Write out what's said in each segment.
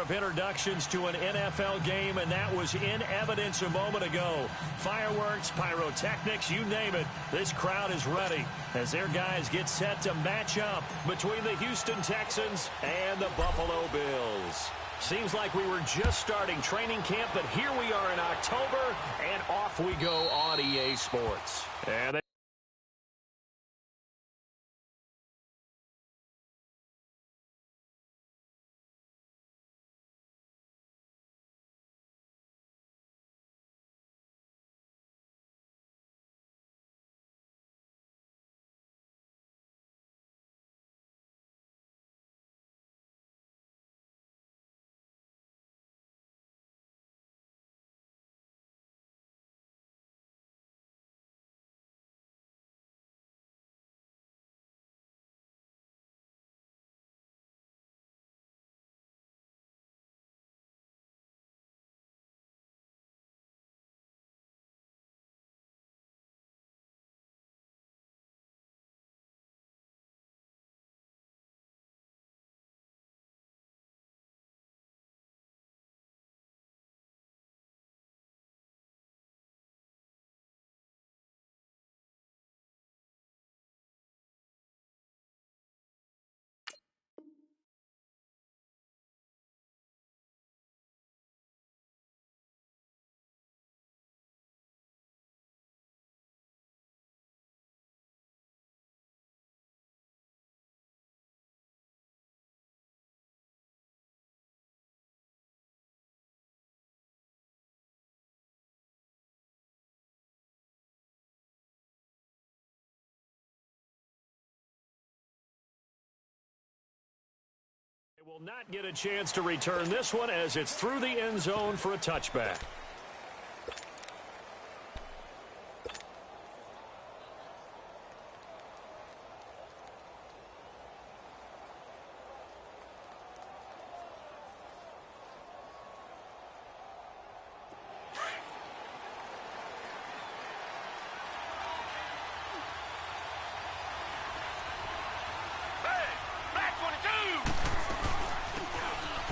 of introductions to an NFL game, and that was in evidence a moment ago. Fireworks, pyrotechnics, you name it. This crowd is ready as their guys get set to match up between the Houston Texans and the Buffalo Bills. Seems like we were just starting training camp, but here we are in October, and off we go on EA Sports. And will not get a chance to return this one as it's through the end zone for a touchback.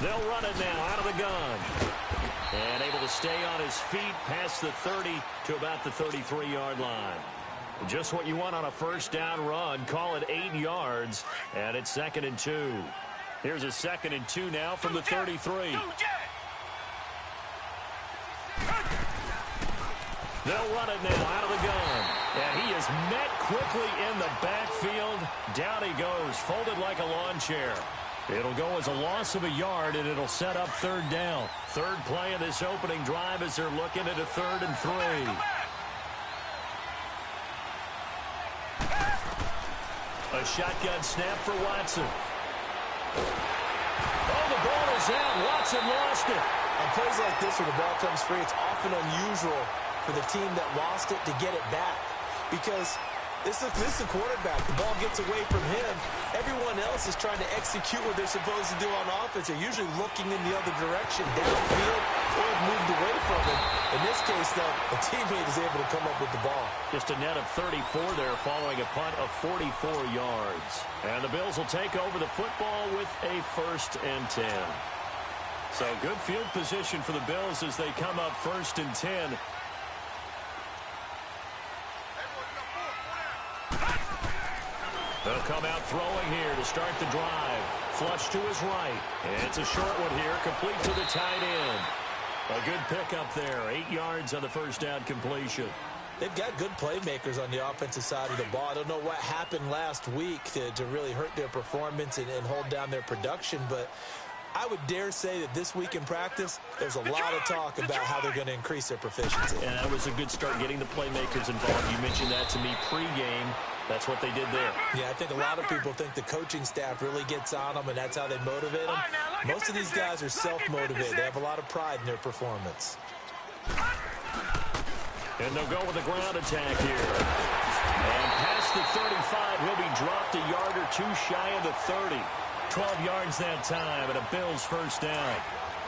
They'll run it now out of the gun. And able to stay on his feet past the 30 to about the 33-yard line. Just what you want on a first down run. Call it 8 yards. And it's 2nd and 2. Here's a 2nd and 2 now from the 33. They'll run it now out of the gun. And he is met quickly in the backfield. Down he goes, folded like a lawn chair. It'll go as a loss of a yard, and it'll set up 3rd down. Third play of this opening drive as they're looking at a 3rd and 3. A shotgun snap for Watson. Oh, the ball is out. Watson lost it. On plays like this where the ball comes free, it's often unusual for the team that lost it to get it back. Because this is the quarterback. The ball gets away from him. Everyone else is trying to execute what they're supposed to do on offense. They're usually looking in the other direction, downfield, or moved away from him. In this case, though, a teammate is able to come up with the ball. Just a net of 34 there following a punt of 44 yards. And the Bills will take over the football with a 1st and 10. So good field position for the Bills as they come up 1st and 10. They'll come out throwing here to start the drive. Flush to his right. It's a short one here, complete to the tight end. A good pickup there, 8 yards on the first down completion. They've got good playmakers on the offensive side of the ball. I don't know what happened last week to really hurt their performance and hold down their production, but I would dare say that this week in practice, there's a lot of talk about how they're going to increase their proficiency. And that was a good start getting the playmakers involved. You mentioned that to me pregame. That's what they did there. Yeah, I think a lot of people think the coaching staff really gets on them, and that's how they motivate them. Most of these guys are self-motivated. They have a lot of pride in their performance. And they'll go with a ground attack here. And past the 35, he'll be dropped a yard or two shy of the 30. 12 yards that time, and a Bills first down.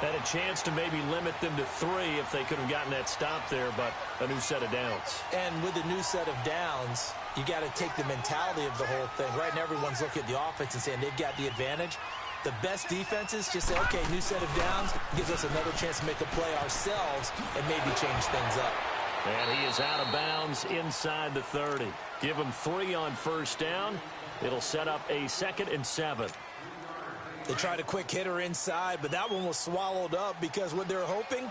Had a chance to maybe limit them to 3 if they could have gotten that stop there, but a new set of downs. And with a new set of downs, you got to take the mentality of the whole thing. Right now, everyone's looking at the offense and saying they've got the advantage. The best defenses just say, okay, new set of downs, gives us another chance to make a play ourselves and maybe change things up. And he is out of bounds inside the 30. Give him 3 on first down. It'll set up a 2nd and 7. They tried a quick hitter inside, but that one was swallowed up because what they're hoping,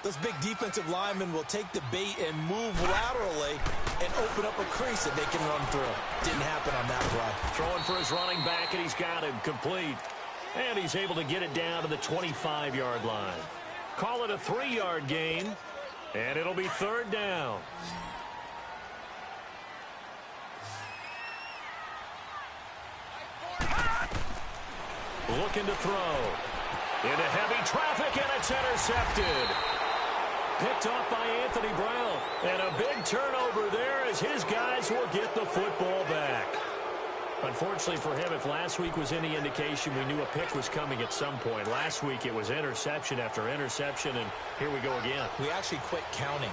those big defensive linemen will take the bait and move laterally and open up a crease that they can run through. Didn't happen on that play. Throwing for his running back, and he's got him complete. And he's able to get it down to the 25-yard line. Call it a 3-yard gain, and it'll be 3rd down. Looking to throw. Into heavy traffic, and it's intercepted. Picked off by Anthony Brown. And a big turnover there as his guys will get the football back. Unfortunately for him, if last week was any indication, we knew a pick was coming at some point. Last week it was interception after interception, and here we go again. We actually quit counting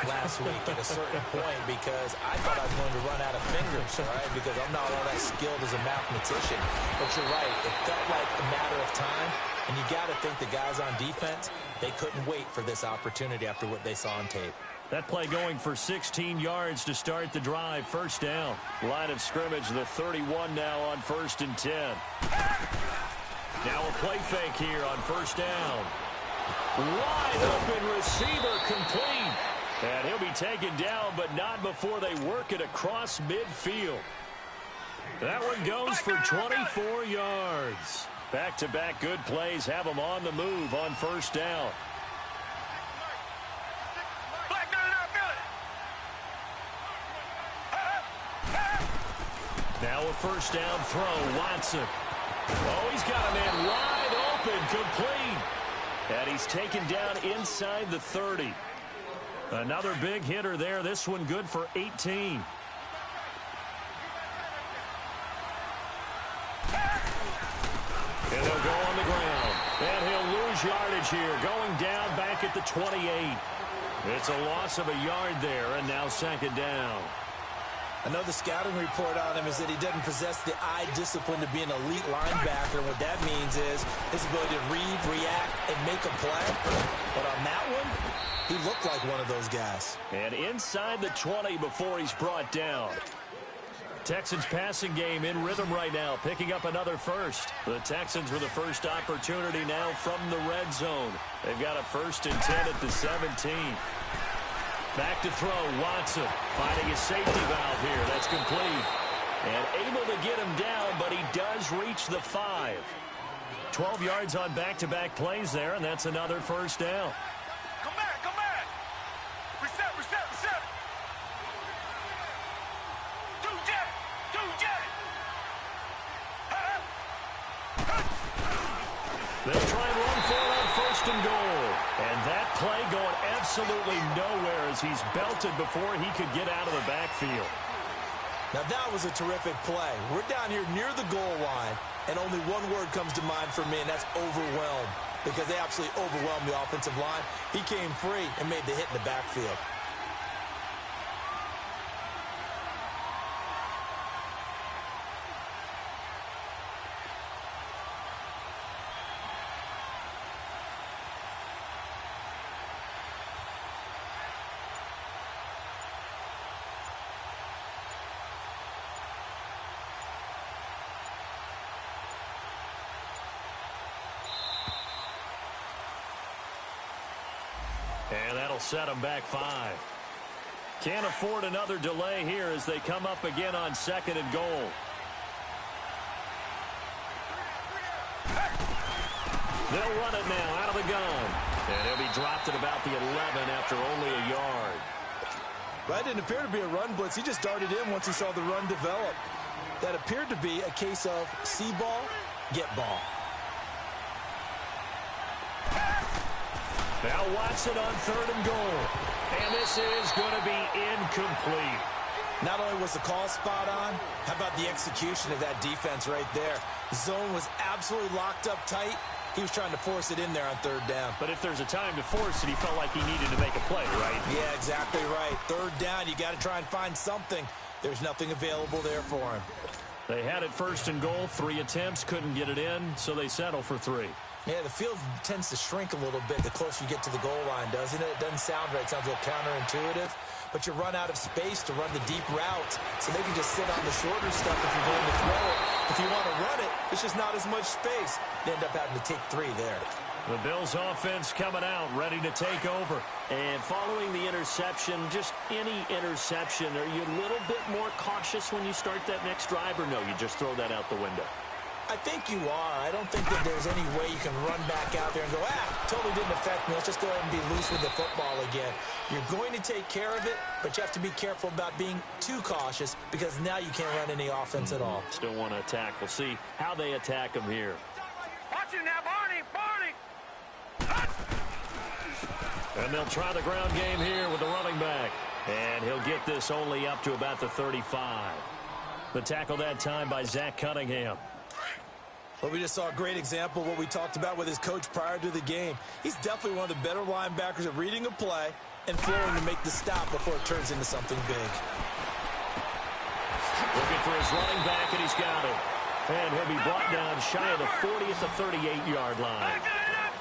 last week at a certain point because I thought I was going to run out of fingers, right? Because I'm not all that skilled as a mathematician. But you're right. It felt like a matter of time, and you got to think the guys on defense, they couldn't wait for this opportunity after what they saw on tape. That play going for 16 yards to start the drive. First down. Line of scrimmage, the 31 now on 1st and 10. Now a play fake here on first down. Wide open receiver complete. And he'll be taken down, but not before they work it across midfield. That one goes for 24 yards. Back-to-back good plays have them on the move on first down. Now a first down throw, Watson. Oh, he's got a man wide open, complete. And he's taken down inside the 30. Another big hitter there, this one good for 18. And they'll go on the ground. And he'll lose yardage here, going down back at the 28. It's a loss of a yard there, and now 2nd down. I know the scouting report on him is that he doesn't possess the eye discipline to be an elite linebacker. What that means is his ability to read, react, and make a play. But on that one, he looked like one of those guys. And inside the 20 before he's brought down. Texans passing game in rhythm right now, picking up another first. The Texans with the first opportunity now from the red zone. They've got a 1st and 10 at the 17. Back to throw, Watson finding his safety valve here. That's complete. And able to get him down, but he does reach the 5. 12 yards on back-to-back plays there, and that's another first down. Come back, come back. Reset. They'll try and run for it on 1st and goal. And that play going absolutely nowhere as he's belted before he could get out of the backfield. Now that was a terrific play. We're down here near the goal line, and only one word comes to mind for me, and that's overwhelmed. Because they absolutely overwhelmed the offensive line. He came free and made the hit in the backfield. And that'll set them back 5. Can't afford another delay here as they come up again on 2nd and goal. They'll run it now out of the gun. And he'll be dropped at about the 11 after only a yard. That didn't appear to be a run blitz. He just darted in once he saw the run develop. That appeared to be a case of see ball, get ball. Now Watson on 3rd and goal. And this is going to be incomplete. Not only was the call spot on, how about the execution of that defense right there? The zone was absolutely locked up tight. He was trying to force it in there on 3rd down. But if there's a time to force it, he felt like he needed to make a play, right? Yeah, exactly right. 3rd down, you got to try and find something. There's nothing available there for him. They had it first and goal, 3 attempts, couldn't get it in, so they settle for 3. Yeah, the field tends to shrink a little bit the closer you get to the goal line, doesn't it? It doesn't sound right. It sounds a little counterintuitive. But you run out of space to run the deep routes, so they can just sit on the shorter stuff if you're going to throw it. If you want to run it, it's just not as much space. You end up having to take 3 there. The Bills offense coming out, ready to take over. And following the interception, just any interception, are you a little bit more cautious when you start that next drive, or no, you just throw that out the window? I think you are. I don't think that there's any way you can run back out there and go, totally didn't affect me. Let's just go ahead and be loose with the football again. You're going to take care of it, but you have to be careful about being too cautious because now you can't run any offense at all. Still want to attack. We'll see how they attack them here. Watch it now, Barney! And they'll try the ground game here with the running back. And he'll get this only up to about the 35. The tackle that time by Zach Cunningham. Well, we just saw a great example of what we talked about with his coach prior to the game. He's definitely one of the better linebackers at reading a play and flowing to make the stop before it turns into something big. Looking for his running back, and he's got it. And he'll be brought down shy of the 40 at the 38-yard line.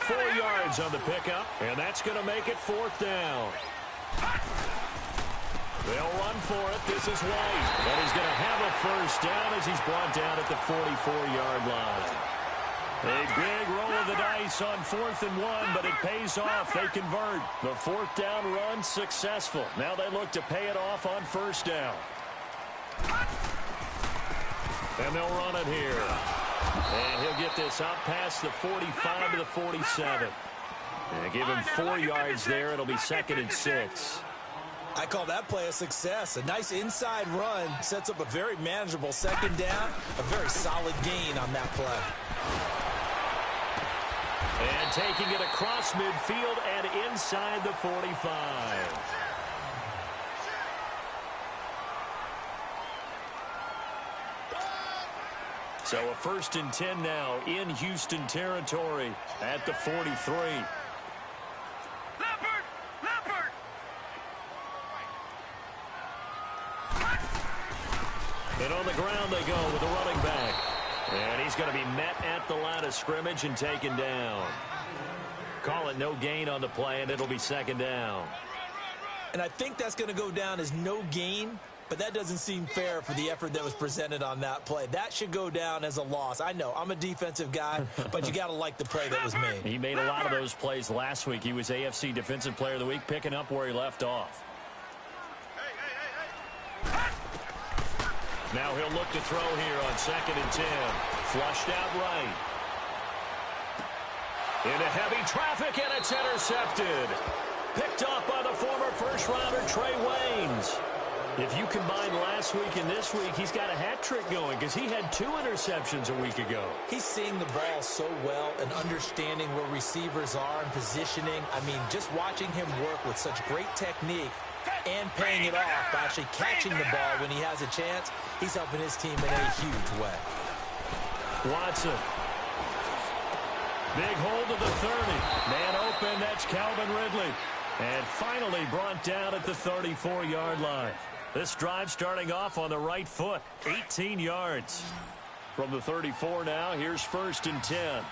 4 yards on the pickup, and that's going to make it 4th down. They'll run for it. This is White. And he's going to have a first down as he's brought down at the 44-yard line. A big roll of the dice on 4th and 1, but it pays off. They convert. The 4th down run successful. Now they look to pay it off on 1st down. And they'll run it here. And he'll get this out past the 45 to the 47. And give him 4 yards there. It'll be 2nd and 6. I call that play a success. A nice inside run sets up a very manageable 2nd down. A very solid gain on that play. And taking it across midfield and inside the 45. So a 1st and 10 now in Houston territory at the 43. And on the ground they go with the running back. And he's going to be met at the line of scrimmage and taken down. Call it no gain on the play, and it'll be 2nd down. And I think that's going to go down as no gain, but that doesn't seem fair for the effort that was presented on that play. That should go down as a loss. I know, I'm a defensive guy, but you got to like the play that was made. He made a lot of those plays last week. He was AFC Defensive Player of the Week, picking up where he left off. Now he'll look to throw here on 2nd and 10. Flushed out right. Into heavy traffic, and it's intercepted. Picked up by the former first-rounder Trey Waynes. If you combine last week and this week, he's got a hat trick going because he had 2 interceptions a week ago. He's seeing the ball so well and understanding where receivers are and positioning. I mean, just watching him work with such great technique and paying it off by actually catching the ball when he has a chance, he's helping his team in a huge way. Watson. Big hold of the 30. Man open, that's Calvin Ridley. And finally brought down at the 34-yard line. This drive starting off on the right foot. 18 yards. From the 34 now, here's 1st and 10.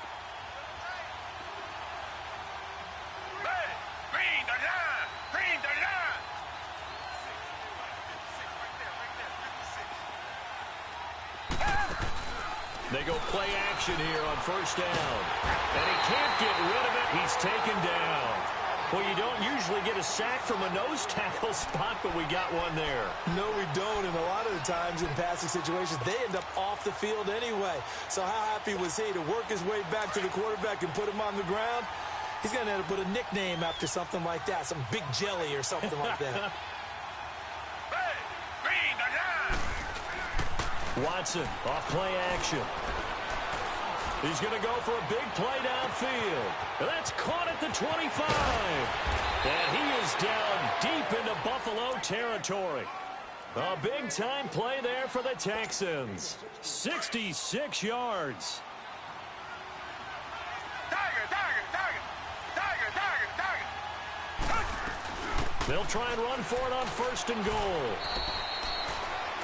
They go play action here on 1st down. And he can't get rid of it. He's taken down. Well, you don't usually get a sack from a nose tackle spot, but we got one there. No, we don't. And a lot of the times in passing situations, they end up off the field anyway. So how happy was he to work his way back to the quarterback and put him on the ground? He's going to have to put a nickname after something like that, some Big Jelly or something like that. Watson off play action. He's going to go for a big play downfield. That's caught at the 25. And he is down deep into Buffalo territory. A big-time play there for the Texans. 66 yards. They'll try and run for it on 1st and goal.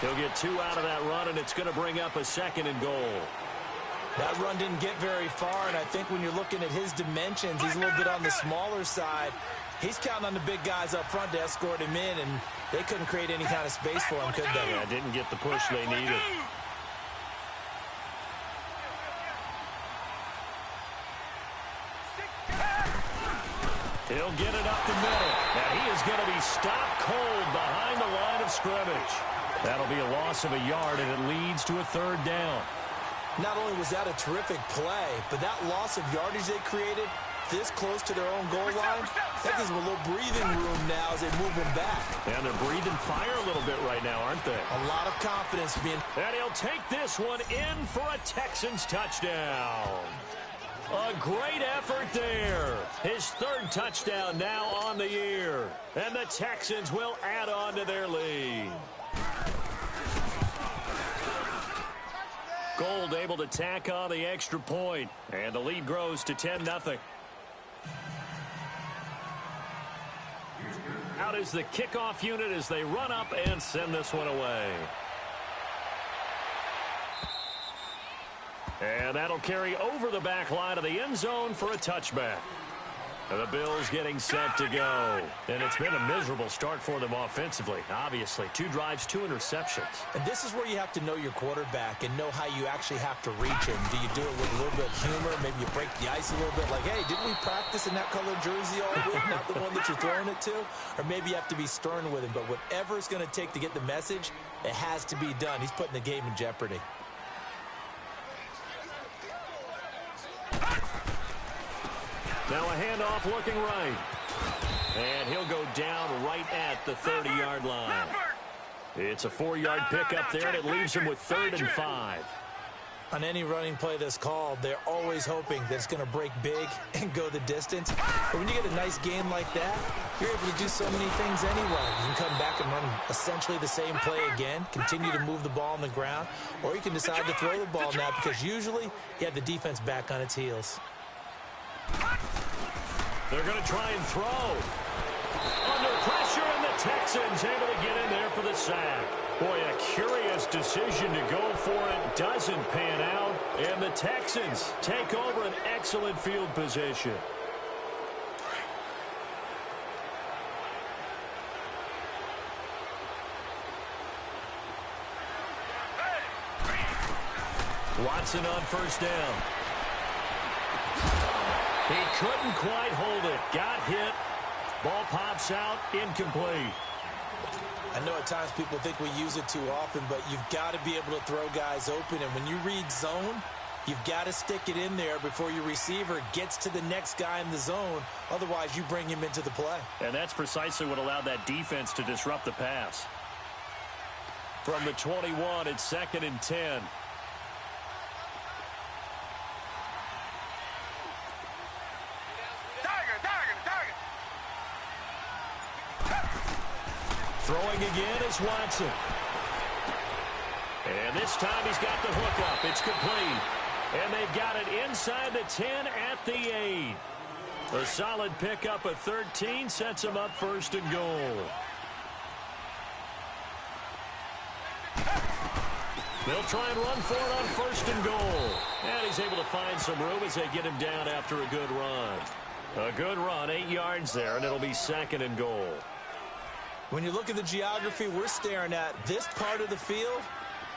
He'll get 2 out of that run, and it's going to bring up a 2nd and goal. That run didn't get very far, and I think when you're looking at his dimensions, he's a little bit on the smaller side. He's counting on the big guys up front to escort him in, and they couldn't create any kind of space for him, could they? Yeah, didn't get the push they needed. He'll get it up the middle. And he is going to be stopped cold behind the line of scrimmage. That'll be a loss of a yard, and it leads to a 3rd down. Not only was that a terrific play, but that loss of yardage they created this close to their own goal line, that gives them a little breathing room now as they move them back. And they're breathing fire a little bit right now, aren't they? A lot of confidence being... And he'll take this one in for a Texans touchdown. A great effort there. His 3rd touchdown now on the year. And the Texans will add on to their lead. Gold able to tack on the extra point. And the lead grows to 10-0. Out is the kickoff unit as they run up and send this one away. And that'll carry over the back line of the end zone for a touchback. And the Bills getting set to go. And it's been a miserable start for them offensively. Obviously, 2 drives, 2 interceptions. And this is where you have to know your quarterback and know how you actually have to reach him. Do you do it with a little bit of humor? Maybe you break the ice a little bit like, hey, didn't we practice in that colored jersey all week? Not the one that you're throwing it to? Or maybe you have to be stern with him. But whatever it's going to take to get the message, it has to be done. He's putting the game in jeopardy. Now a handoff looking right. And he'll go down right at the 30-yard line. It's a 4-yard pickup there, and it leaves him with 3rd and 5. On any running play that's called, they're always hoping that it's going to break big and go the distance. But when you get a nice game like that, you're able to do so many things anyway. You can come back and run essentially the same play again, continue to move the ball on the ground, or you can decide to throw the ball now because usually you have the defense back on its heels. They're going to try and throw. Under pressure, and the Texans able to get in there for the sack. Boy, a curious decision to go for it. Doesn't pan out. And the Texans take over an excellent field position. Watson on 1st down. He couldn't quite hold it. Got hit. Ball pops out. Incomplete. I know at times people think we use it too often, but you've got to be able to throw guys open. And when you read zone, you've got to stick it in there before your receiver gets to the next guy in the zone. Otherwise, you bring him into the play. And that's precisely what allowed that defense to disrupt the pass. From the 21, it's 2nd and 10. Throwing again is Watson. And this time he's got the hook up. It's complete. And they've got it inside the 10 at the 8. A solid pickup at 13 sets him up 1st and goal. They'll try and run for it on 1st and goal. And he's able to find some room as they get him down after a good run. A good run, 8 yards there, and it'll be 2nd and goal. When you look at the geography we're staring at, this part of the field,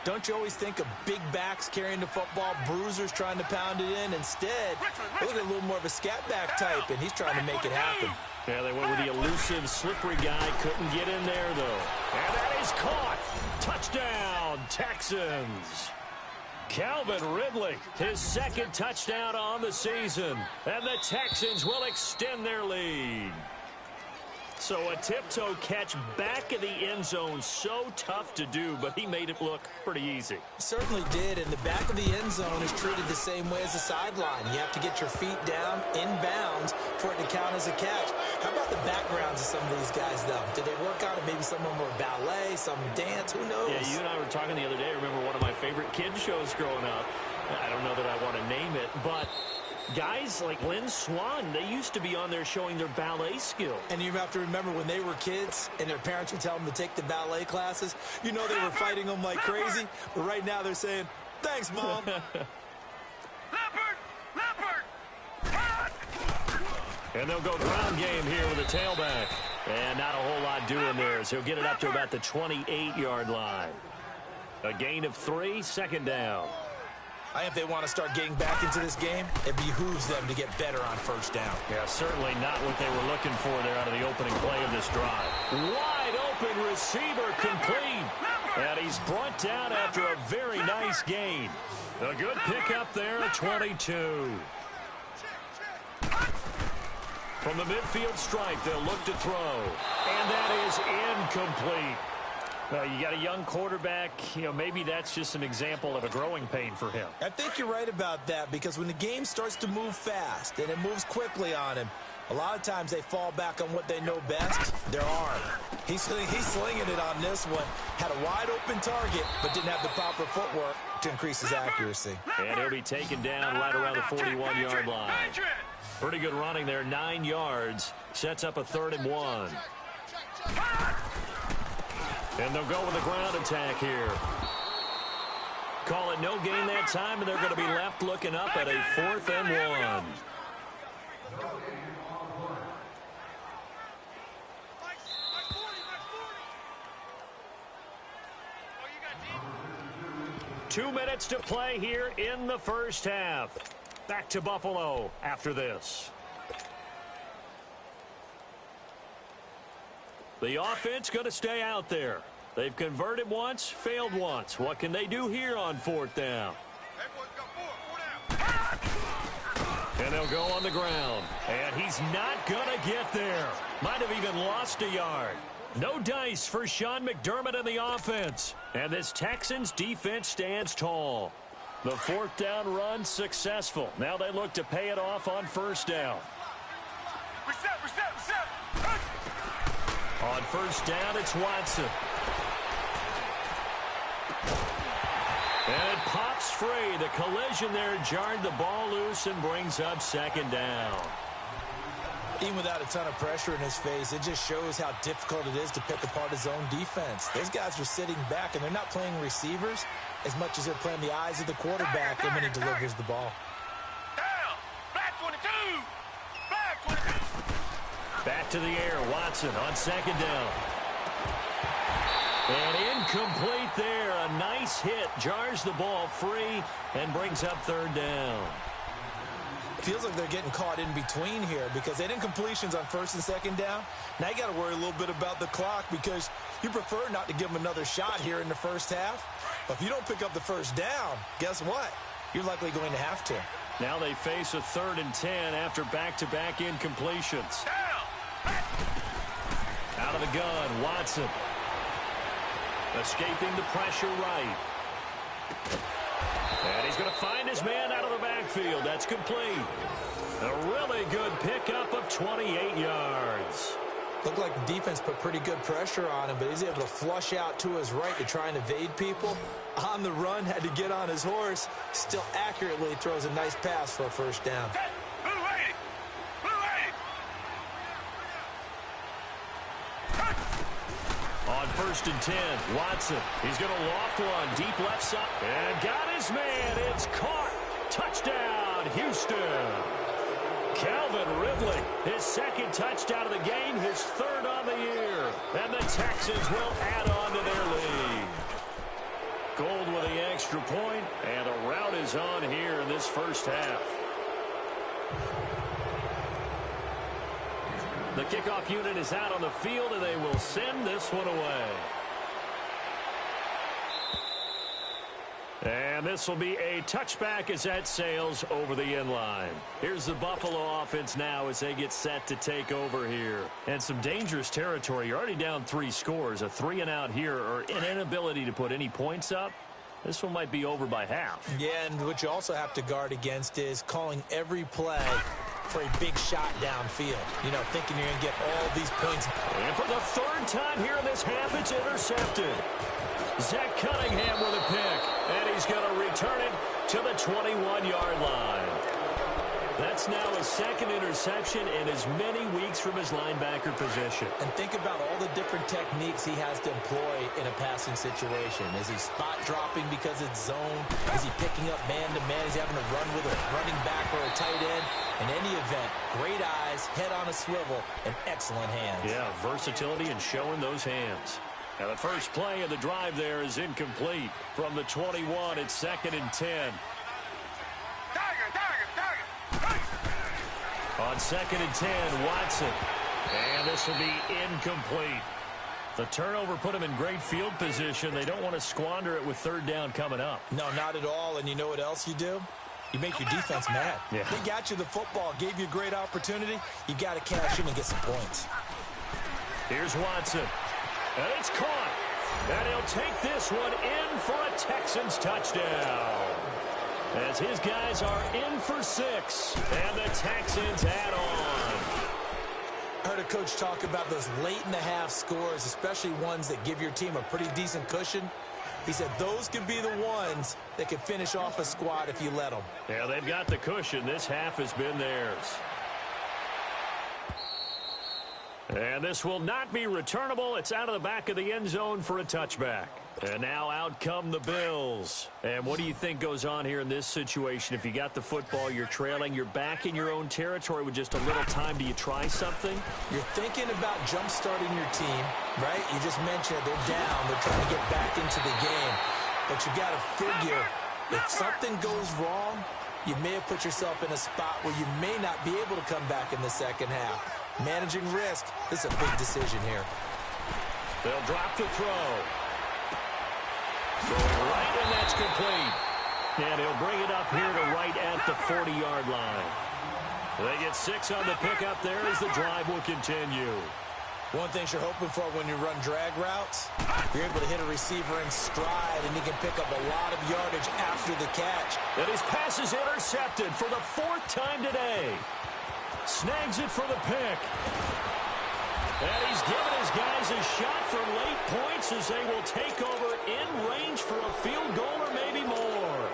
don't you always think of big backs carrying the football, bruisers trying to pound it in? Instead, look at a little more of a scat back type, and he's trying to make it happen. Yeah, they went with the elusive, slippery guy. Couldn't get in there, though. And that is caught. Touchdown, Texans. Calvin Ridley, his 2nd touchdown on the season. And the Texans will extend their lead. So a tiptoe catch back in the end zone, so tough to do, but he made it look pretty easy. Certainly did, and the back of the end zone is treated the same way as the sideline. You have to get your feet down, inbounds, for it to count as a catch. How about the backgrounds of some of these guys, though? Did they work out? Maybe some of them were ballet, some dance, who knows? Yeah, you and I were talking the other day. I remember one of my favorite kids shows growing up. I don't know that I want to name it, but Guys like Lynn Swann, they used to be on there showing their ballet skills. And you have to remember when they were kids and their parents would tell them to take the ballet classes, you know they were fighting them like crazy. But right now they're saying, thanks, Mom. Leopard! Leopard! And they'll go ground game here with a tailback. And not a whole lot doing there, so he'll get it up to about the 28-yard line. A gain of 3, second down. I think if they want to start getting back into this game, it behooves them to get better on first down. Yeah, certainly not what they were looking for there out of the opening play of this drive. Wide open receiver complete. And he's brought down after a very nice gain. A good pickup there at 22. From the midfield stripe, they'll look to throw. And that is incomplete. You got a young quarterback, maybe that's just an example of a growing pain for him. I think you're right about that because when the game starts to move fast and it moves quickly on him, a lot of times they fall back on what they know best, their arm. He's slinging it on this one. Had a wide open target, but didn't have the proper footwork to increase his accuracy. And he'll be taken down right around the 41-yard line. Pretty good running there, 9 yards. Sets up a 3rd and 1. And they'll go with a ground attack here. Call it no gain that time, and they're going to be left looking up at a 4th and 1. 2 minutes to play here in the first half. Back to Buffalo after this. The offense going to stay out there. They've converted once, failed once. What can they do here on 4th down? And they'll go on the ground. And he's not going to get there. Might have even lost a yard. No dice for Sean McDermott in the offense. And this Texans defense stands tall. The 4th down run successful. Now they look to pay it off on 1st down. Reset. On 1st down, it's Watson. And it pops free. The collision there jarred the ball loose and brings up 2nd down. Even without a ton of pressure in his face, it just shows how difficult it is to pick apart his own defense. Those guys are sitting back, and they're not playing receivers as much as they're playing the eyes of the quarterback when he delivers the ball. Down! Black 22! Black 22! Back to the air, Watson on 2nd down. And incomplete there. A nice hit. Jars the ball free and brings up 3rd down. Feels like they're getting caught in between here because they didn't completions on 1st and 2nd down. Now you got to worry a little bit about the clock because you prefer not to give them another shot here in the first half. But if you don't pick up the 1st down, guess what? You're likely going to have to. Now they face a 3rd and 10 after back-to-back incompletions. Out of the gun, Watson. Escaping the pressure right. And he's going to find his man out of the backfield. That's complete. A really good pickup of 28 yards. Looked like the defense put pretty good pressure on him, but he's able to flush out to his right to try and evade people. On the run, had to get on his horse. Still accurately throws a nice pass for a 1st down. On 1st and 10, Watson. He's going to loft one deep left side. And got his man. It's caught. Touchdown, Houston. Calvin Ridley, his 2nd touchdown of the game, his 3rd on the year. And the Texans will add on to their lead. Gold with the extra point, and the rout is on here in this first half. The kickoff unit is out on the field, and they will send this one away. And this will be a touchback as that sails over the end line. Here's the Buffalo offense now as they get set to take over here. And some dangerous territory. You're already down 3 scores. A 3-and-out here or an inability to put any points up. This one might be over by half. Yeah, and what you also have to guard against is calling every play for a big shot downfield. You know, thinking you're going to get all these points. And for the 3rd time here in this half, it's intercepted. Zach Cunningham with a pick, and he's going to return it to the 21-yard line. That's now his second interception in as many weeks from his linebacker position. And think about all the different techniques he has to employ in a passing situation. Is he spot dropping because it's zone? Is he picking up man-to-man? Is he having to run with a running back or a tight end? In any event, great eyes, head on a swivel, and excellent hands. Yeah, versatility and showing those hands. Now the first play of the drive there is incomplete. From the 21, it's 2nd and 10. On 2nd and 10, Watson. And this will be incomplete. The turnover put him in great field position. They don't want to squander it with 3rd down coming up. No, not at all. And you know what else you do? You make your defense mad. Yeah. They got you the football, gave you a great opportunity. You got to cash in and get some points. Here's Watson. And it's caught. And he'll take this one in for a Texans touchdown. As his guys are in for 6. And the Texans add on. I heard a coach talk about those late-in-the-half scores, especially ones that give your team a pretty decent cushion. He said those could be the ones that can finish off a squad if you let them. Yeah, they've got the cushion. This half has been theirs. And this will not be returnable. It's out of the back of the end zone for a touchback. And now out come the Bills. And what do you think goes on here in this situation? If you got the football, you're trailing, you're back in your own territory with just a little time. Do you try something? You're thinking about jump-starting your team, right? You just mentioned they're down. They're trying to get back into the game. But you got to figure if something goes wrong, you may have put yourself in a spot where you may not be able to come back in the second half. Managing risk, this is a big decision here. They'll drop the throw. Throwing right, and that's complete. And he'll bring it up here to right at the 40-yard line. They get 6 on the pickup there as the drive will continue. One thing you're hoping for when you run drag routes, you're able to hit a receiver in stride, and he can pick up a lot of yardage after the catch. And his pass is intercepted for the 4th time today. Snags it for the pick. And he's given his guys a shot for late points as they will take over in range for a field goal or maybe more.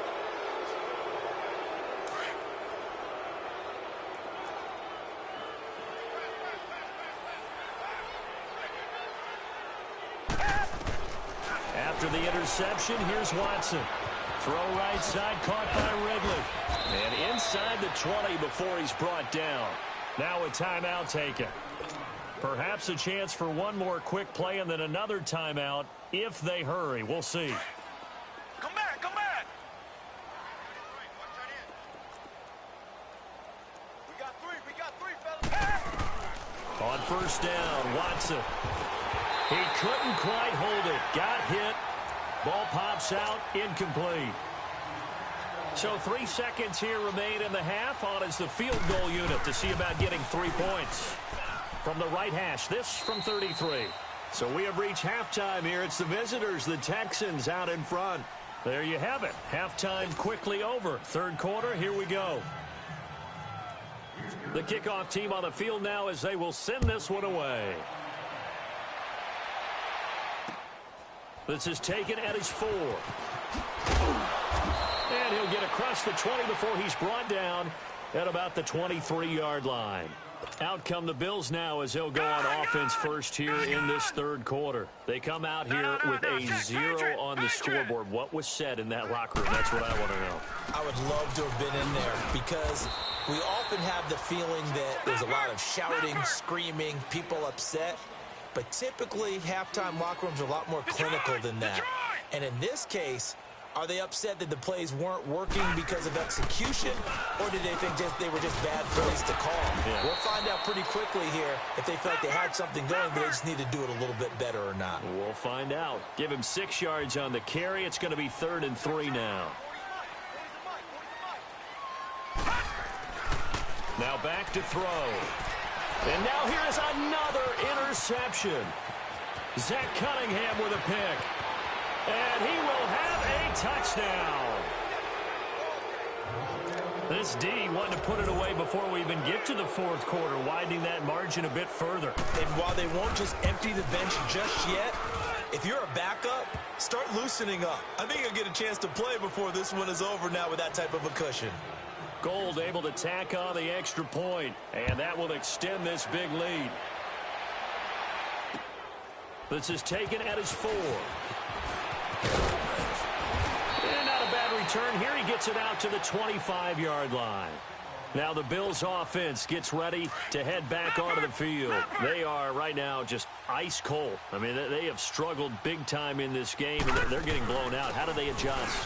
After the interception, here's Watson. Throw right side, caught by Ridley. And inside the 20 before he's brought down. Now a timeout taken. Perhaps a chance for one more quick play and then another timeout if they hurry. We'll see. Come back, come back. We got three, fellas. On 1st down, Watson. He couldn't quite hold it. Got hit. Ball pops out, incomplete. So 3 seconds here remain in the half. On is the field goal unit to see about getting 3 points. From the right hash, this from 33. So we have reached halftime here. It's the visitors, the Texans, out in front. There you have it. Halftime quickly over. 3rd quarter, here we go. The kickoff team on the field now as they will send this one away. This is taken at his 4. And he'll get across the 20 before he's brought down at about the 23-yard line. Out come the Bills now as they'll go on offense first here in this 3rd quarter. They come out here with a 0 on the scoreboard. What was said in that locker room? That's what I want to know. I would love to have been in there because we often have the feeling that there's a lot of shouting, screaming, people upset. But typically, halftime locker rooms are a lot more clinical than that. And in this case, are they upset that the plays weren't working because of execution, or did they think they were just bad plays to call? Yeah. We'll find out pretty quickly here if they felt like they had something going, but they just need to do it a little bit better or not. We'll find out. Give him 6 yards on the carry. It's going to be 3rd and 3 now. Now back to throw. And now here is another interception. Zach Cunningham with a pick. And he will have a touchdown. This D wanted to put it away before we even get to the 4th quarter, widening that margin a bit further. And while they won't just empty the bench just yet, if you're a backup, start loosening up. I think you'll get a chance to play before this one is over now with that type of a cushion. Gold able to tack on the extra point, and that will extend this big lead. This is taken at his 4. And not a bad return here. He gets it out to the 25-yard line. Now the Bills offense gets ready to head back onto the field. They are right now just ice cold. I mean, they have struggled big time in this game, and they're getting blown out. How do they adjust?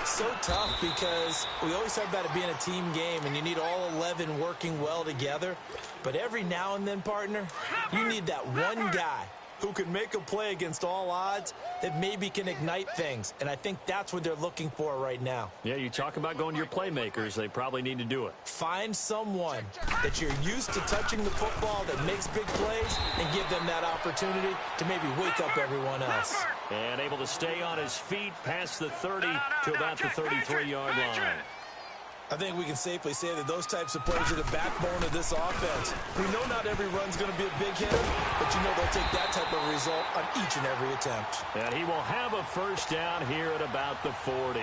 So tough because we always talk about it being a team game, and you need all 11 working well together. But every now and then, partner, you need that one guy who can make a play against all odds that maybe can ignite things. And I think that's what they're looking for right now. Yeah, you talk about going to your playmakers. They probably need to do it. Find someone that you're used to touching the football that makes big plays and give them that opportunity to maybe wake up everyone else. And able to stay on his feet past the 30 to about the 33-yard line. I think we can safely say that those types of plays are the backbone of this offense. We know not every run's going to be a big hitter, but you know they'll take that type of result on each and every attempt. And he will have a first down here at about the 40.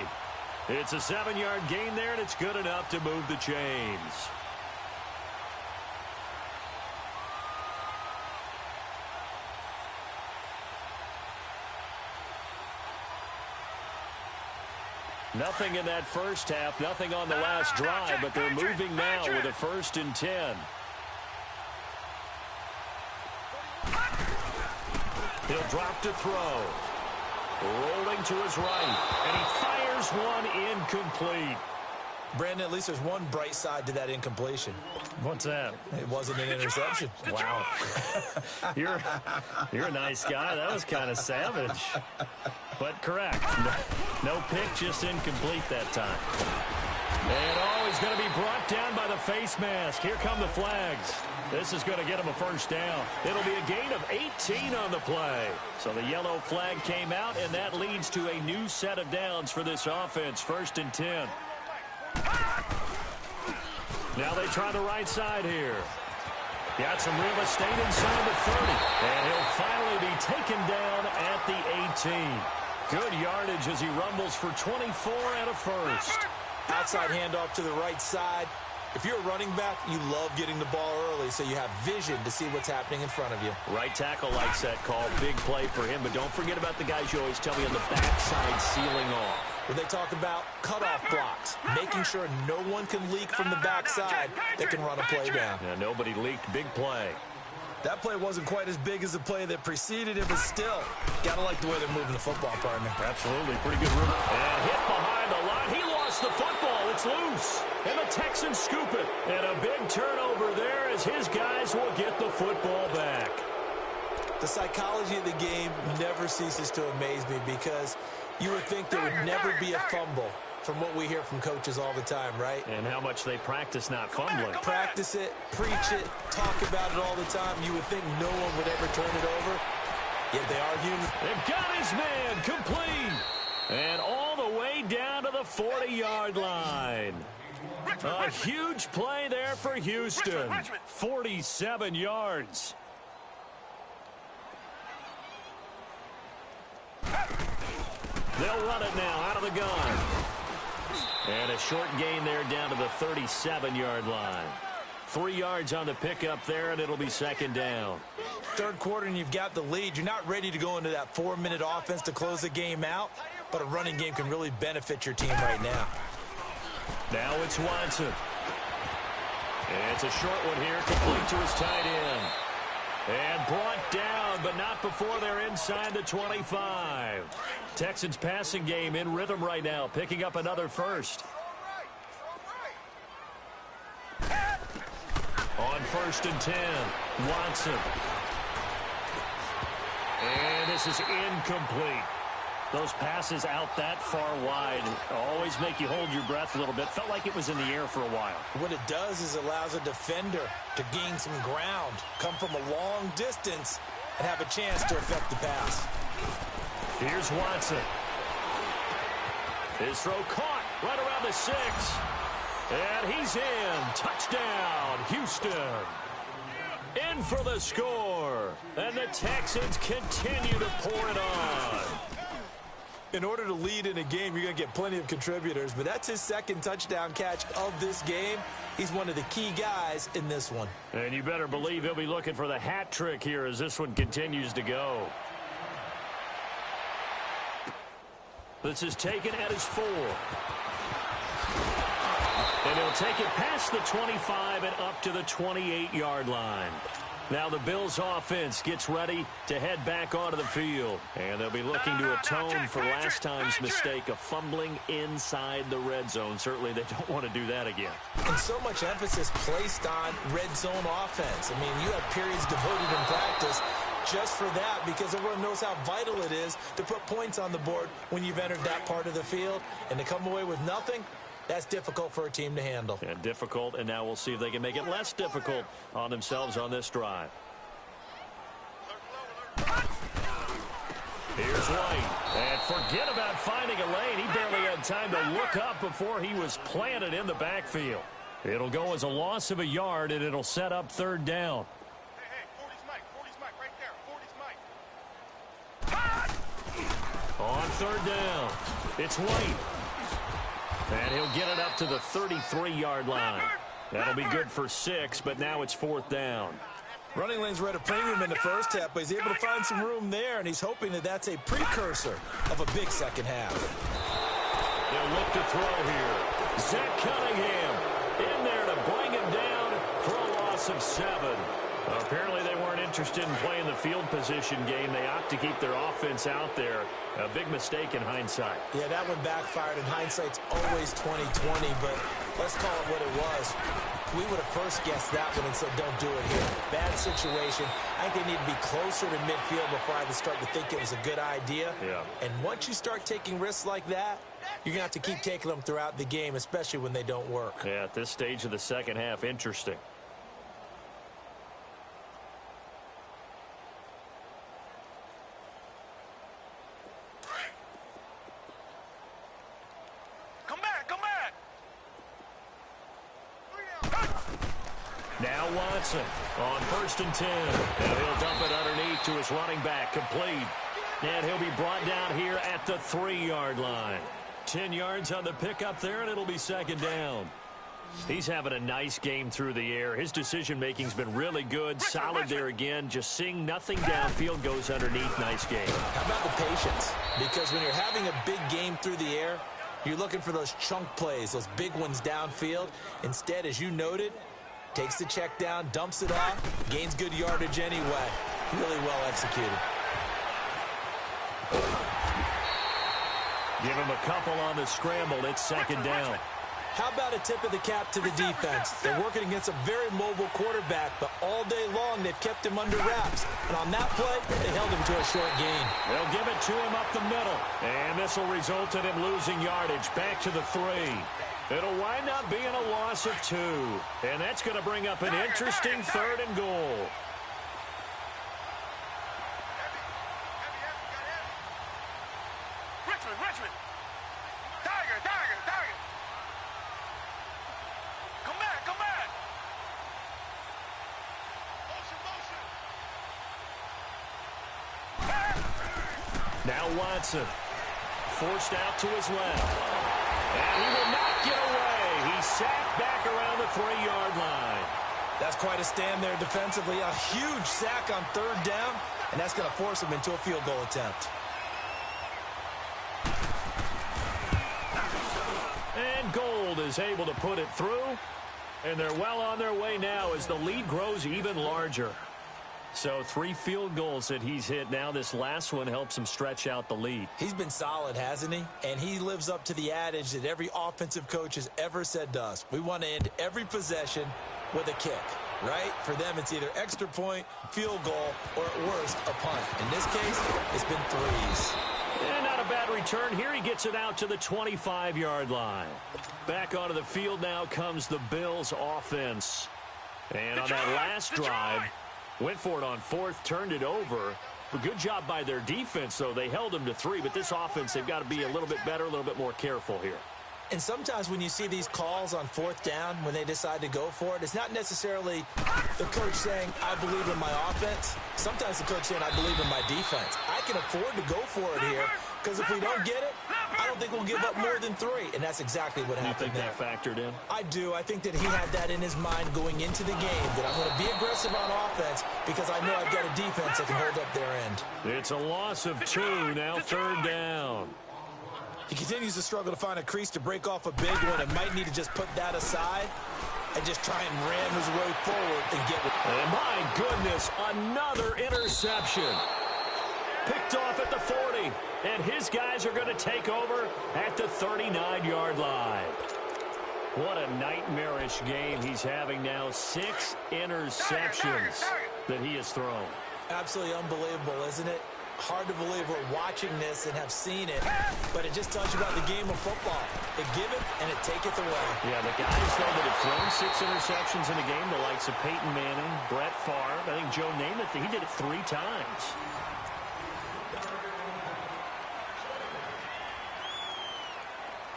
It's a 7-yard gain there, and it's good enough to move the chains. Nothing in that first half, nothing on the last drive, but they're moving now with a 1st and 10. He'll drop to throw. Rolling to his right, and he fires one incomplete. Brandon, at least there's one bright side to that incompletion. What's that? It wasn't an interception. Wow. You're a nice guy. That was kind of savage. But correct. No pick, just incomplete that time. And he's going to be brought down by the face mask. Here come the flags. This is going to get him a first down. It'll be a gain of 18 on the play. So the yellow flag came out, and that leads to a new set of downs for this offense. 1st and 10. Now they try the right side here. Got some real estate inside the 30. And he'll finally be taken down at the 18. Good yardage as he rumbles for 24 and a first. Outside handoff to the right side. If you're a running back, you love getting the ball early so you have vision to see what's happening in front of you. Right tackle likes that call. Big play for him. But don't forget about the guys you always tell me on the backside sealing off. Where they talk about cutoff blocks, making sure no one can leak from the backside that can run a play down. Yeah, nobody leaked. Big play. That play wasn't quite as big as the play that preceded it, but still, gotta like the way they're moving the football, partner. Absolutely. Pretty good room. And hit behind the line. He lost the football. It's loose. And the Texans scoop it. And a big turnover there as his guys will get the football back. The psychology of the game never ceases to amaze me because you would think there would never be a fumble from what we hear from coaches all the time, right? And how much they practice not fumbling. Practice it, preach it, talk about it all the time. You would think no one would ever turn it over. Yet they are human. They've got his man complete. And all the way down to the 40-yard line. A huge play there for Houston. 47 yards. They'll run it now out of the gun. And a short gain there down to the 37-yard line. 3 yards on the pickup there, and it'll be 2nd down. Third quarter, and you've got the lead. You're not ready to go into that 4-minute offense to close the game out, but a running game can really benefit your team right now. Now it's Watson. And it's a short one here, complete to his tight end. And brought down, but not before they're inside the 25. Texans passing game in rhythm right now, picking up another first. On 1st and 10, Watson. And this is incomplete. Those passes out that far wide always make you hold your breath a little bit. Felt like it was in the air for a while. What it does is allows a defender to gain some ground, come from a long distance, and have a chance to affect the pass. Here's Watson. His throw caught right around the 6. And he's in. Touchdown, Houston. In for the score. And the Texans continue to pour it on. In order to lead in a game, you're going to get plenty of contributors, but that's his second touchdown catch of this game. He's one of the key guys in this one. And you better believe he'll be looking for the hat trick here as this one continues to go. This is taken at his 4. And he'll take it past the 25 and up to the 28-yard line. Now the Bills offense gets ready to head back onto the field. And they'll be looking to atone for last time's mistake of fumbling inside the red zone. Certainly they don't want to do that again. And so much emphasis placed on red zone offense. I mean, you have periods devoted in practice just for that because everyone knows how vital it is to put points on the board when you've entered that part of the field. And to come away with nothing, that's difficult for a team to handle. And difficult, and now we'll see if they can make it less difficult on themselves on this drive. Here's White. And forget about finding a lane. He barely had time to look up before he was planted in the backfield. It'll go as a loss of a yard, and it'll set up third down. Hey, 40's Mike right there. 40's Mike. On third down, it's White. And he'll get it up to the 33-yard line. That'll be good for 6, but now it's fourth down. Running lanes were at a premium in the first half, but he's able to find some room there, and he's hoping that that's a precursor of a big second half. They'll look to throw here. Zach Cunningham in there to bring him down for a loss of 7. Apparently they weren't interested in playing the field position game. They opt to keep their offense out there. A big mistake in hindsight. Yeah, that one backfired, and hindsight's always 20/20, but let's call it what it was. We would have first guessed that one and said, don't do it here. Bad situation. I think they need to be closer to midfield before I would start to think it was a good idea. Yeah. And once you start taking risks like that, you're going to have to keep taking them throughout the game, especially when they don't work. Yeah, at this stage of the second half, interesting. Now Watson on 1st and 10. And he'll dump it underneath to his running back, complete. And he'll be brought down here at the 3-yard line. 10 yards on the pickup there, and it'll be second down. He's having a nice game through the air. His decision-making's been really good, solid there again. Just seeing nothing downfield, goes underneath. Nice game. How about the patience? Because when you're having a big game through the air, you're looking for those chunk plays, those big ones downfield. Instead, as you noted, takes the check down, dumps it off, gains good yardage anyway. Really well executed. Give him a couple on the scramble. It's second down. How about a tip of the cap to the defense? They're working against a very mobile quarterback, but all day long they've kept him under wraps. And on that play, they held him to a short gain. They'll give it to him up the middle. And this will result in him losing yardage back to the 3. It'll wind up being a loss of 2. And that's going to bring up an interesting 3rd and goal. Richmond. Tiger. Come back. Motion. Now Watson. Forced out to his left. And he will not get away. He's sacked back around the 3-yard line. That's quite a stand there defensively. A huge sack on 3rd down, and that's going to force him into a field goal attempt. And Gold is able to put it through. And they're well on their way now as the lead grows even larger. So 3 field goals that he's hit now. This last one helps him stretch out the lead. He's been solid, hasn't he? And he lives up to the adage that every offensive coach has ever said to us. We want to end every possession with a kick, right? For them, it's either extra point, field goal, or at worst, a punt. In this case, it's been 3s. And not a bad return here. He gets it out to the 25-yard line. Back onto the field now comes the Bills offense. And on that last drive, went for it on 4th, turned it over. A good job by their defense, though. They held them to 3, but this offense, they've got to be a little bit better, a little bit more careful here. And sometimes when you see these calls on 4th down, when they decide to go for it, it's not necessarily the coach saying, I believe in my offense. Sometimes the coach saying, I believe in my defense. I can afford to go for it here Because if we don't get it, I don't think we'll give up more than 3. And that's exactly what happened there. You think that factored in? I do. I think that he had that in his mind going into the game, that I'm going to be aggressive on offense because I know I've got a defense that can hold up their end. It's a loss of 2, now 3rd down. He continues to struggle to find a crease to break off a big one and might need to just put that aside and just try and ram his way forward and get it. And my goodness, another interception. Picked off at the 40, and his guys are going to take over at the 39-yard line. What a nightmarish game he's having now. 6 interceptions that he has thrown. Absolutely unbelievable, isn't it? Hard to believe we're watching this and have seen it, but it just tells you about the game of football. It giveth and it taketh away. Yeah, the guys, though, that have thrown 6 interceptions in a game, the likes of Peyton Manning, Brett Favre, I think Joe Namath, he did it 3 times.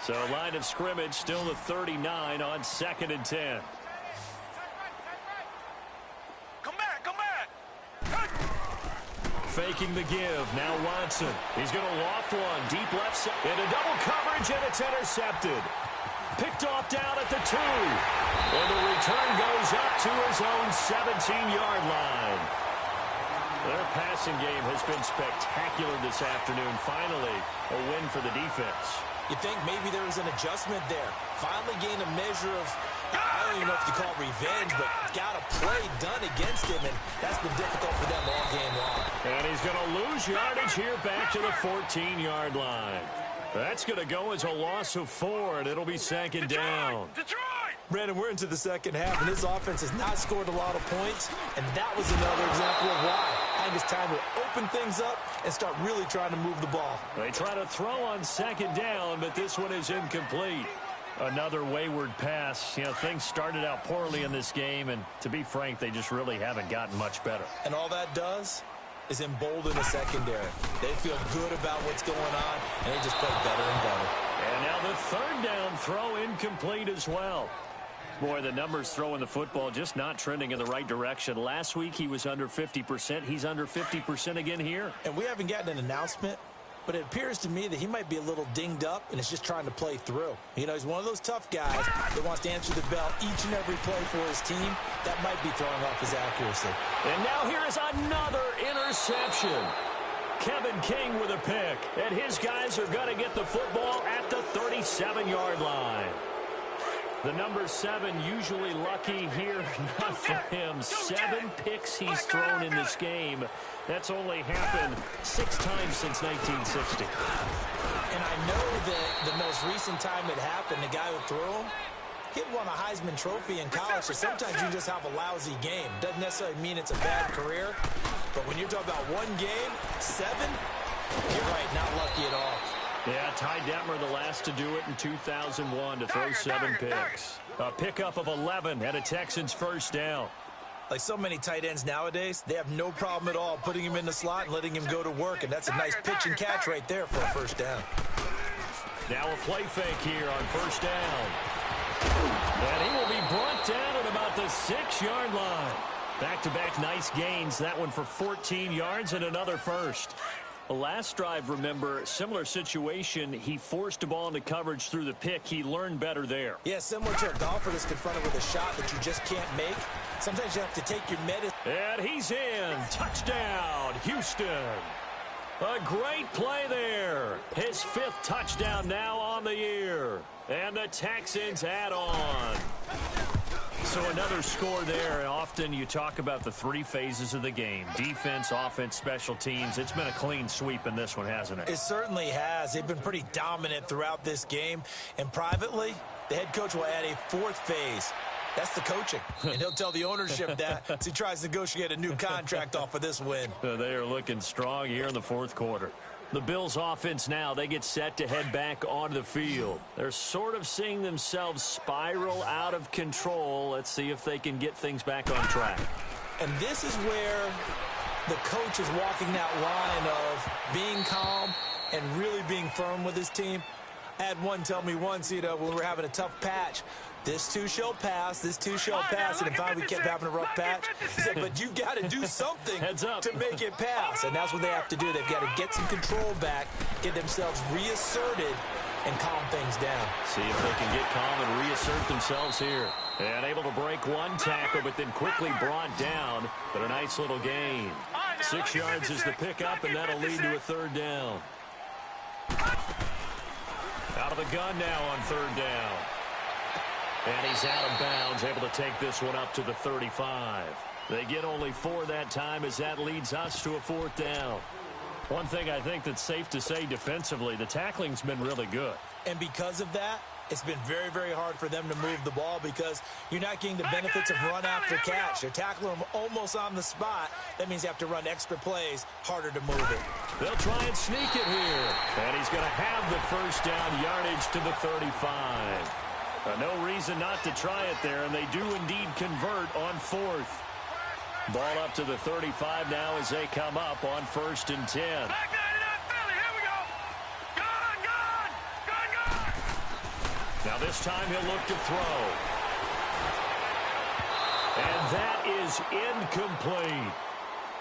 So line of scrimmage still the 39 on 2nd and 10. Come back, come back. Faking the give. Now Watson. He's going to loft one. Deep left side. Into double coverage, and it's intercepted. Picked off down at the 2. And the return goes up to his own 17-yard line. Their passing game has been spectacular this afternoon. Finally, a win for the defense. You think maybe there was an adjustment there. Finally gained a measure of, I don't even know if you call it revenge, but got a play done against him, and that's been difficult for them all game long. And he's going to lose yardage here back to the 14-yard line. That's going to go as a loss of 4, and it'll be 2nd down. Detroit! Brandon, we're into the second half, and this offense has not scored a lot of points, and that was another example of why. I think it's time to open things up and start really trying to move the ball. They try to throw on 2nd down, but this one is incomplete. Another wayward pass. You know, things started out poorly in this game, and to be frank, they just really haven't gotten much better. And all that does is embolden the secondary. They feel good about what's going on, and they just play better and better. And now the 3rd down throw incomplete as well. Boy, the numbers throwing the football just not trending in the right direction. Last week he was under 50%. He's under 50% again here. And we haven't gotten an announcement, but it appears to me that he might be a little dinged up and is just trying to play through. You know, he's one of those tough guys that wants to answer the bell each and every play for his team. That might be throwing off his accuracy. And now here is another interception. Kevin King with a pick. And his guys are going to get the football at the 37-yard line. The number 7 usually lucky here, not for him. 7 picks he's thrown in this game. That's only happened 6 times since 1960. And I know that the most recent time it happened, the guy who threw him, he had won a Heisman Trophy in college, so sometimes you just have a lousy game. Doesn't necessarily mean it's a bad career, but when you're talking about one game, 7, you're right, not lucky at all. Yeah, Ty Detmer the last to do it in 2001 to throw 7 picks. A pickup of 11 at a Texans 1st down. Like so many tight ends nowadays, they have no problem at all putting him in the slot and letting him go to work, and that's a nice pitch and catch right there for a 1st down. Now a play fake here on 1st down. And he will be brought down at about the 6-yard line. Back-to-back nice gains. That one for 14 yards and another 1st. The last drive, remember, similar situation. He forced a ball into coverage through the pick. He learned better there. Yeah, similar to a golfer that's confronted with a shot that you just can't make. Sometimes you have to take your medicine. And he's in. Touchdown, Houston. A great play there. His 5th touchdown now on the year. And the Texans add on. So another score there. Often you talk about the 3 phases of the game. Defense, offense, special teams. It's been a clean sweep in this one, hasn't it? It certainly has. They've been pretty dominant throughout this game. And privately, the head coach will add a 4th phase. That's the coaching. And he'll tell the ownership that as he tries to negotiate a new contract off of this win. They are looking strong here in the 4th quarter. The Bills offense now, they get set to head back onto the field. They're sort of seeing themselves spiral out of control. Let's see if they can get things back on track. And this is where the coach is walking that line of being calm and really being firm with his team. I had one tell me once, you know, when we were having a tough patch, This too shall pass. This too shall pass. And finally, we kept having a rough patch. He said, but you've got to do something to make it pass. And that's what they have to do. They've got to get some control back, get themselves reasserted, and calm things down. See if they can get calm and reassert themselves here. And able to break one tackle, but then quickly brought down. But a nice little gain. 6 yards is the pickup, and that'll lead to a third down. Out of the gun now on third down. And he's out of bounds, able to take this one up to the 35. They get only 4 that time as that leads us to a fourth down. One thing I think that's safe to say defensively, the tackling's been really good. And because of that, it's been very, very hard for them to move the ball because you're not getting the benefits of run after catch. You're tackling them almost on the spot. That means you have to run extra plays, harder to move it. They'll try and sneak it here. And he's going to have the first down, yardage to the 35. No reason not to try it there, and they do indeed convert on fourth. Ball up to the 35 now as they come up on 1st and 10. Now this time he'll look to throw. And that is incomplete.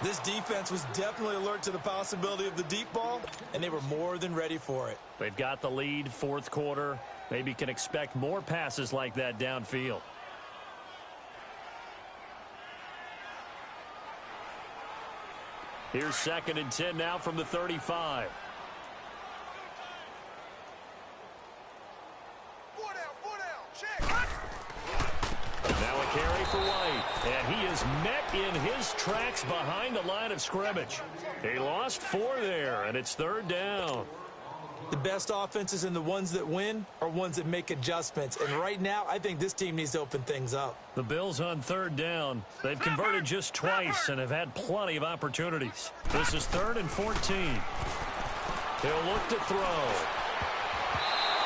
This defense was definitely alert to the possibility of the deep ball, and they were more than ready for it. They've got the lead, fourth quarter. Maybe can expect more passes like that downfield. Here's 2nd and 10 now from the 35. Now a carry for White, and he is met in his tracks behind the line of scrimmage. He lost 4 there, and it's 3rd down. The best offenses and the ones that win are ones that make adjustments. And right now, I think this team needs to open things up. The Bills on 3rd down. They've converted just twice and have had plenty of opportunities. This is 3rd and 14. He'll look to throw.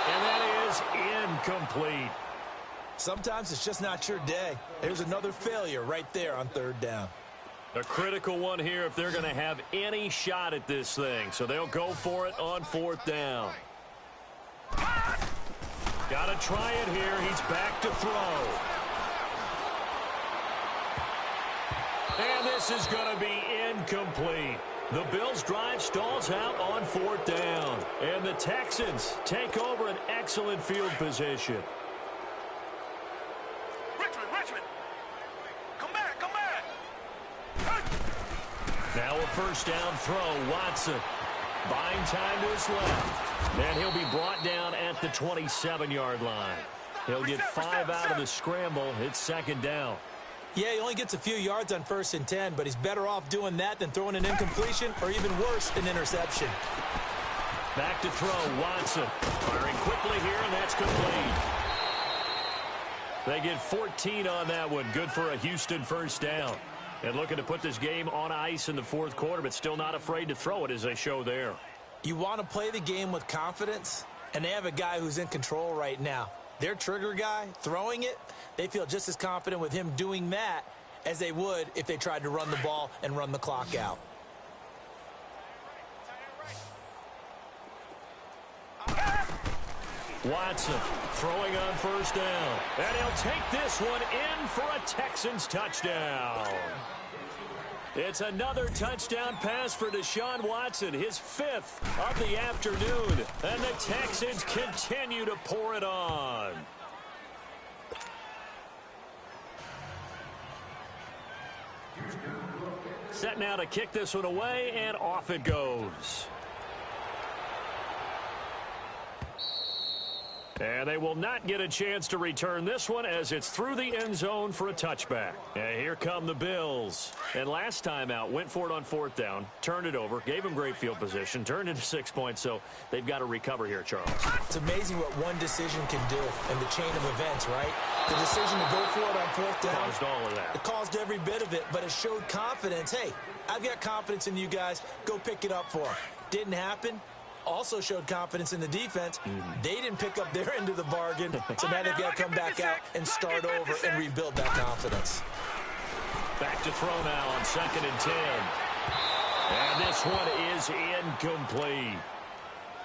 And that is incomplete. Sometimes it's just not your day. There's another failure right there on 3rd down. A critical one here if they're going to have any shot at this thing. So they'll go for it on 4th down. Got to try it here. He's back to throw. And this is going to be incomplete. The Bills' drive stalls out on 4th down. And the Texans take over an excellent field position. Richmond. Come back. Now a first down throw. Watson buying time to his left. And he'll be brought down at the 27-yard line. He'll get 5 out of the scramble. It's 2nd down. Yeah, he only gets a few yards on 1st and 10, but he's better off doing that than throwing an incompletion or even worse, an interception. Back to throw. Watson firing quickly here, and that's complete. They get 14 on that one. Good for a Houston first down. And looking to put this game on ice in the 4th quarter, but still not afraid to throw it as they show there. You want to play the game with confidence, and they have a guy who's in control right now. Their trigger guy, throwing it, they feel just as confident with him doing that as they would if they tried to run the ball and run the clock out. Watson throwing on first down. And he'll take this one in for a Texans touchdown. It's another touchdown pass for Deshaun Watson, his 5th of the afternoon. And the Texans continue to pour it on. Set now to kick this one away, and off it goes. And they will not get a chance to return this one as it's through the end zone for a touchback. And here come the Bills. And last time out, went for it on 4th down, turned it over, gave them great field position, turned into 6 points, so they've got to recover here, Charles. It's amazing what one decision can do in the chain of events, right? The decision to go for it on 4th down. Caused all of that. It caused every bit of it, but it showed confidence. Hey, I've got confidence in you guys. Go pick it up for them. Didn't happen. Also showed confidence in the defense. They didn't pick up their end of the bargain, so now they've got to come back out and start over and rebuild that confidence. Back to throw now on 2nd and 10. And this one is incomplete.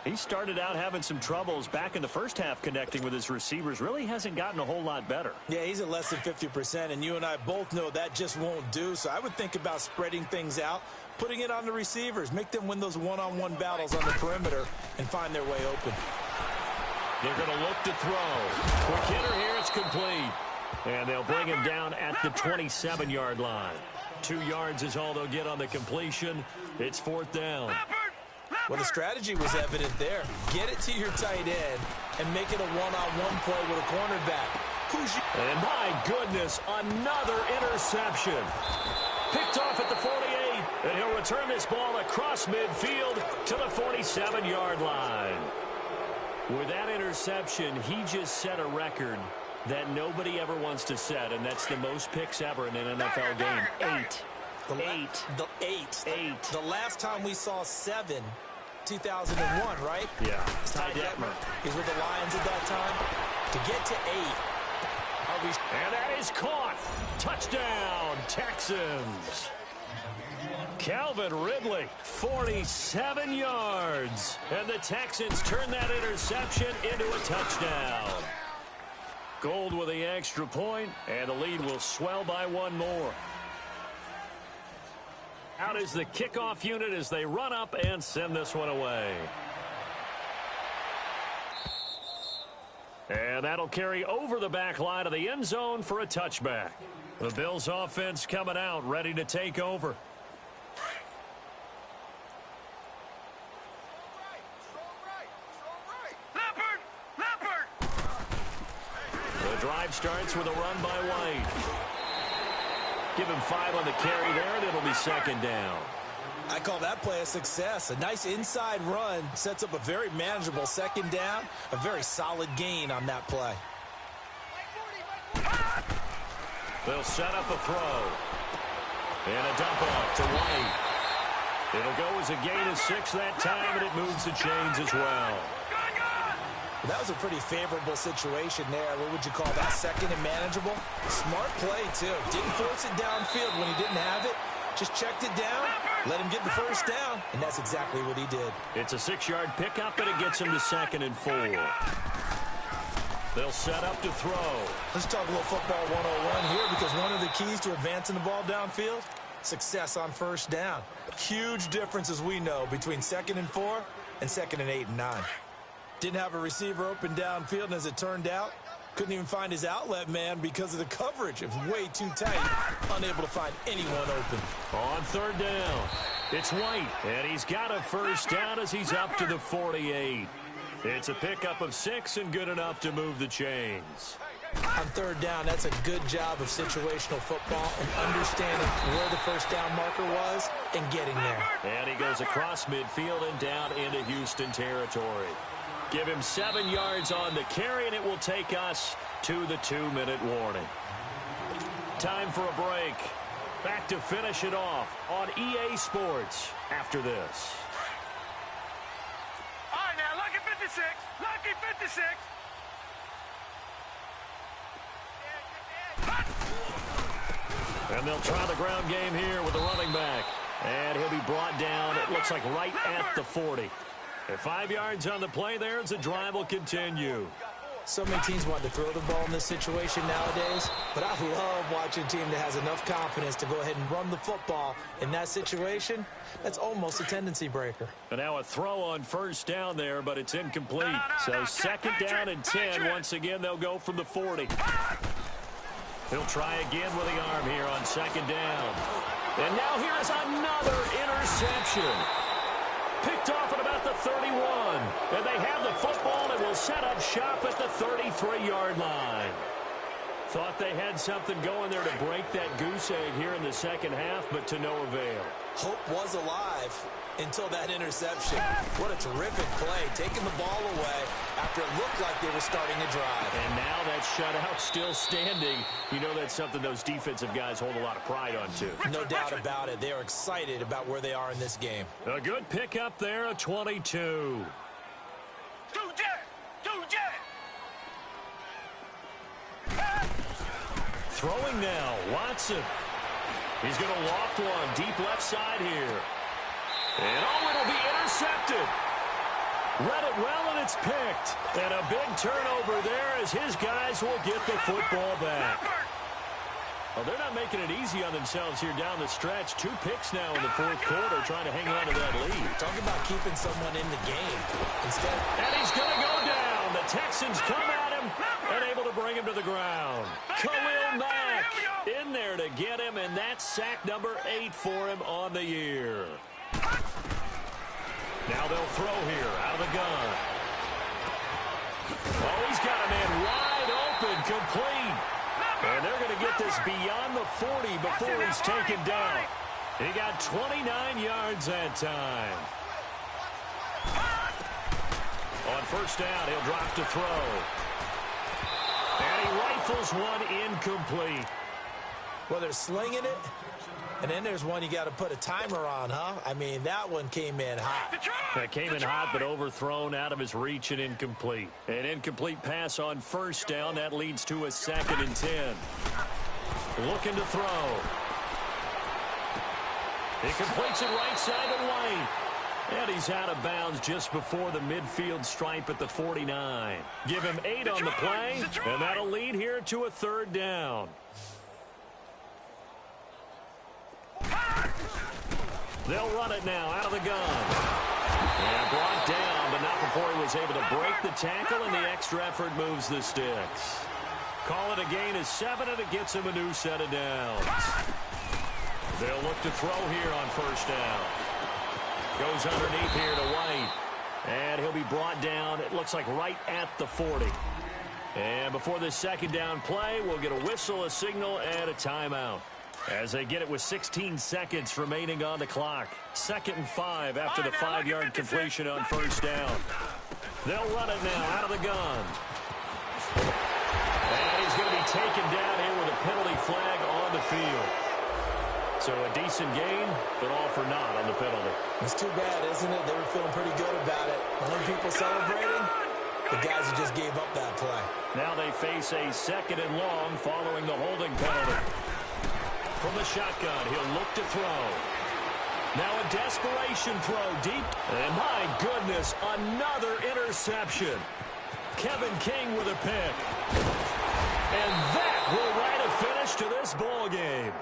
He started out having some troubles back in the first half connecting with his receivers. Really hasn't gotten a whole lot better. Yeah, he's at less than 50%, and you and I both know that just won't do. So I would think about spreading things out, putting it on the receivers, make them win those one-on-one battles on the perimeter and find their way open. They're going to look to throw. Quick hitter here, it's complete. And they'll bring him down at the 27-yard line. 2 yards is all they'll get on the completion. It's 4th down. Well, the strategy was evident there. Get it to your tight end and make it a one-on-one play with a cornerback. And my goodness, another interception. Picked off at the 48, and he'll return this ball across midfield to the 47-yard line. With that interception, he just set a record that nobody ever wants to set, and that's the most picks ever in an NFL game. 8. The last time we saw 7, 2001, right? Yeah. Ty Detmer. He's with the Lions at that time. To get to 8. And that is caught. Touchdown, Texans. Calvin Ridley, 47 yards. And the Texans turn that interception into a touchdown. Gold with the extra point, and the lead will swell by 1 more. Out is the kickoff unit as they run up and send this one away. And that'll carry over the back line of the end zone for a touchback. The Bills offense coming out, ready to take over. The drive starts with a run by White. Give him 5 on the carry there, and it'll be 2nd down. I call that play a success. A nice inside run sets up a very manageable 2nd down. A very solid gain on that play. They'll set up a throw. And a dump off to White. It'll go as a gain of 6 that time, and it moves the chains as well. That was a pretty favorable situation there. What would you call that? 2nd and manageable? Smart play, too. Didn't force it downfield when he didn't have it. Just checked it down, let him get the 1st down, and that's exactly what he did. It's a 6-yard pickup, and it gets him to 2nd and 4. They'll set up to throw. Let's talk a little football 101 here, because one of the keys to advancing the ball downfield, success on 1st down. Huge difference, as we know, between 2nd and 4 and 2nd and 8 and 9. Didn't have a receiver open downfield, and as it turned out, couldn't even find his outlet man because of the coverage. It was way too tight, unable to find anyone open. On 3rd down, it's White, and he's got a 1st down as he's up to the 48. It's a pickup of 6 and good enough to move the chains. On 3rd down, that's a good job of situational football and understanding where the 1st down marker was and getting there. And he goes across midfield and down into Houston territory. Give him 7 yards on the carry, and it will take us to the 2-minute warning. Time for a break. Back to finish it off on EA Sports after this. All right, now, lucky 56. Lucky 56. And they'll try the ground game here with the running back. And he'll be brought down, it looks like right at the 40. At 5 yards on the play there, as the drive will continue. So many teams want to throw the ball in this situation nowadays, but I love watching a team that has enough confidence to go ahead and run the football. In that situation, that's almost a tendency breaker. And now a throw on 1st down there, but it's incomplete. So 2nd down and 10. Once again, they'll go from the 40. He'll try again with the arm here on 2nd down. And now here is another interception. Picked off at about the 31. And they have the football and will set up shop at the 33-yard line. Thought they had something going there to break that goose egg here in the 2nd half, but to no avail. Hope was alive until that interception. What a terrific play, taking the ball away after it looked like they were starting a drive. And now that shutout still standing. You know that's something those defensive guys hold a lot of pride on, too. No doubt about it. They are excited about where they are in this game. A good pickup there, a 22. Throwing now, Watson. He's going to loft one deep left side here. And oh, it'll be intercepted. Read it well, and it's picked. And a big turnover there as his guys will get the football back. Well, they're not making it easy on themselves here down the stretch. 2 picks now in the fourth quarter, trying to hang on to that lead. Talking about keeping someone in the game. And he's going to go down. The Texans come at him and able to bring him to the ground. Khalil Mack in there to get him, and that's sack number 8 for him on the year. Now they'll throw here out of the gun. Oh, he's got a man wide open, complete. And they're going to get this beyond the 40 before he's taken down. He got 29 yards that time. On first down, he'll drop to throw. And he rifles one incomplete. Well, they're slinging it. And then there's one you got to put a timer on, huh? I mean, that one came in hot. That came in hot, but overthrown, out of his reach, and incomplete. An incomplete pass on first down. That leads to a 2nd and 10. Looking to throw. He completes it right side to White. And he's out of bounds just before the midfield stripe at the 49. Give him 8 on the play, and that'll lead here to a 3rd down. They'll run it now out of the gun. And brought down, but not before he was able to break the tackle, and the extra effort moves the sticks. Call it a gain of 7, and it gets him a new set of downs. They'll look to throw here on first down. Goes underneath here to White. And he'll be brought down, it looks like right at the 40. And before this 2nd down play, we'll get a whistle, a signal, and a timeout. As they get it with 16 seconds remaining on the clock. 2nd and 5 after the 5-yard completion on first down. They'll run it now out of the gun. And he's going to be taken down here with a penalty flag on the field. So a decent gain, but all for naught on the penalty. It's too bad, isn't it? They were feeling pretty good about it. When people celebrating, the guys who just gave up that play. Now they face a 2nd and long following the holding penalty. From the shotgun, he'll look to throw. Now a desperation throw deep. And my goodness, another interception. Kevin King with a pick. And that will write a finish to this ball game.